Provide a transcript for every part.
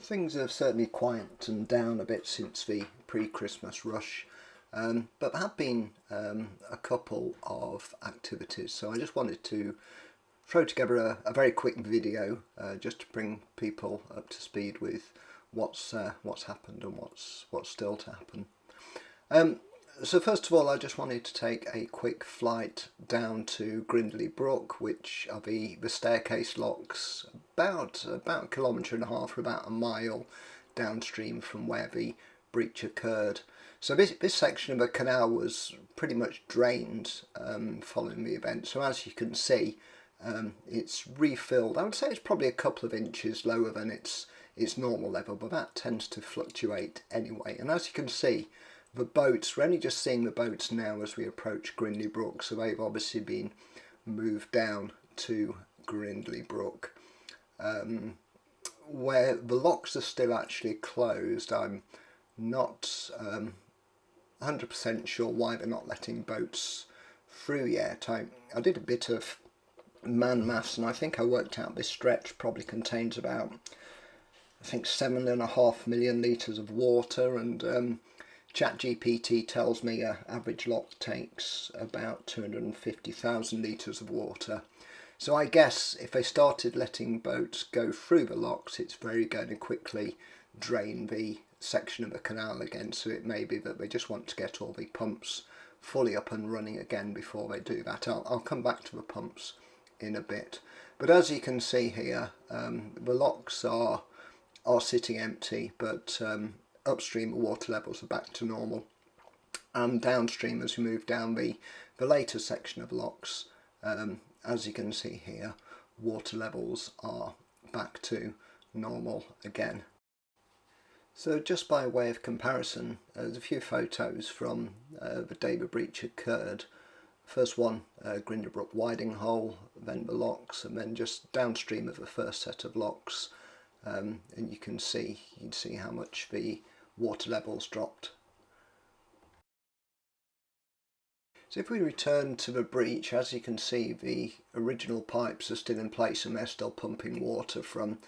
Things have certainly quietened down a bit since the pre-Christmas rush, but there have been a couple of activities, so I just wanted to throw together a very quick video just to bring people up to speed with what's happened and what's still to happen. So first of all, I just wanted to take a quick flight down to Grindley Brook, which are the staircase locks about a kilometre and a half, or about a mile downstream from where the breach occurred. So this section of the canal was pretty much drained following the event. So as you can see, it's refilled. I would say it's probably a couple of inches lower than its normal level, but that tends to fluctuate anyway. And as you can see, the boats, we're only just seeing the boats now as we approach Grindley Brook, so they've obviously been moved down to Grindley Brook, where the locks are still actually closed. I'm not 100% sure why they're not letting boats through yet. I did a bit of man maths, and I think I worked out this stretch probably contains about, I think, 7.5 million litres of water, and ChatGPT tells me an average lock takes about 250,000 litres of water. So I guess if they started letting boats go through the locks, it's very going to quickly drain the section of the canal again. So it may be that they just want to get all the pumps fully up and running again before they do that. I'll come back to the pumps in a bit. But as you can see here, the locks are sitting empty, but upstream water levels are back to normal, and downstream, as we move down the later section of locks, as you can see here, water levels are back to normal again. So just by way of comparison, there's a few photos from the day the breach occurred. First one, Grindley Brook widening hole, then the locks, and then just downstream of the first set of locks, and you can see how much the water levels dropped. So if we return to the breach, as you can see, the original pipes are still in place and they're still pumping water from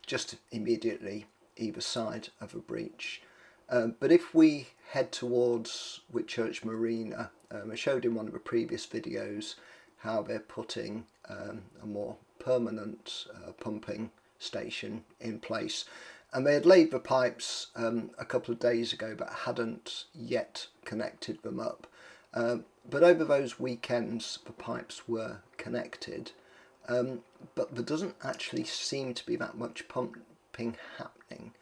just immediately either side of the breach. But if we head towards Whitchurch Marina, I showed in one of the previous videos how they're putting a more permanent pumping station in place. And they had laid the pipes a couple of days ago but hadn't yet connected them up. But over those weekends the pipes were connected, but there doesn't actually seem to be that much pumping happening.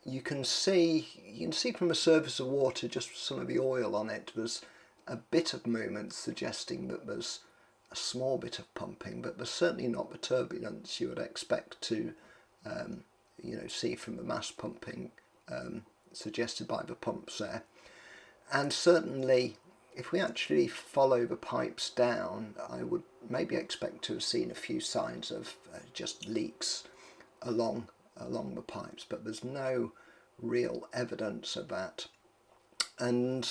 You can see from the surface of water just some of the oil on it. There's a bit of movement suggesting that there's a small bit of pumping, but there's certainly not the turbulence you would expect to see from the mass pumping suggested by the pumps there. And certainly if we actually follow the pipes down, I would maybe expect to have seen a few signs of just leaks along the pipes, but there's no real evidence of that. And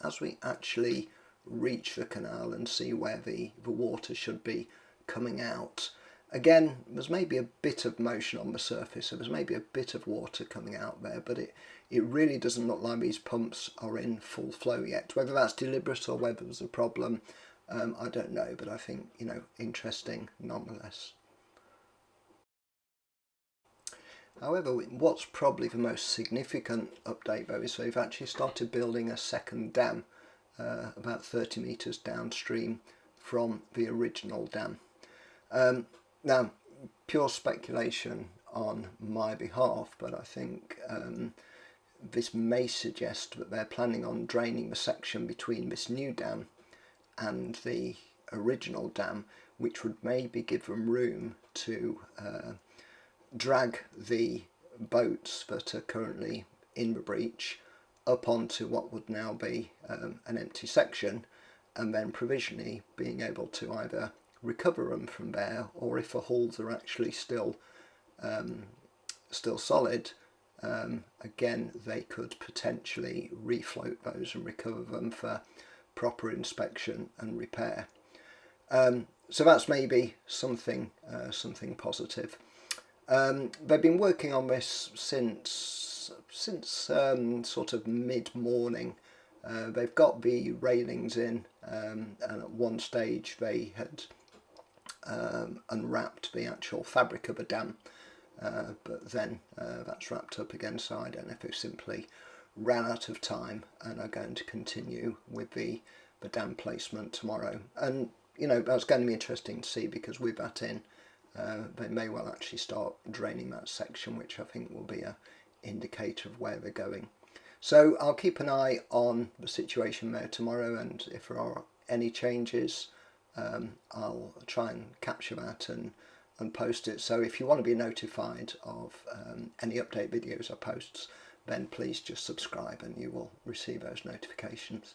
as we actually reach the canal and see where the water should be coming out, again, there's maybe a bit of motion on the surface, so there's maybe a bit of water coming out there, but it really doesn't look like these pumps are in full flow yet. Whether that's deliberate or whether there's a problem, I don't know, but I think, interesting nonetheless. However, what's probably the most significant update though is they've actually started building a second dam about 30 metres downstream from the original dam. Now, pure speculation on my behalf, but I think this may suggest that they're planning on draining the section between this new dam and the original dam, which would maybe give them room to drag the boats that are currently in the breach up onto what would now be an empty section, and then provisionally being able to either recover them from there, or if the hulls are actually still solid, again they could potentially refloat those and recover them for proper inspection and repair. So that's maybe something positive. They've been working on this since sort of mid-morning. They've got the railings in, and at one stage they had unwrapped the actual fabric of the dam, but then that's wrapped up again, so I don't know if they've simply ran out of time and are going to continue with the dam placement tomorrow. And that's going to be interesting to see, because with that in, they may well actually start draining that section, which I think will be an indicator of where they're going. So I'll keep an eye on the situation there tomorrow, and if there are any changes, I'll try and capture that and post it. So if you want to be notified of any update videos I post, then please just subscribe and you will receive those notifications.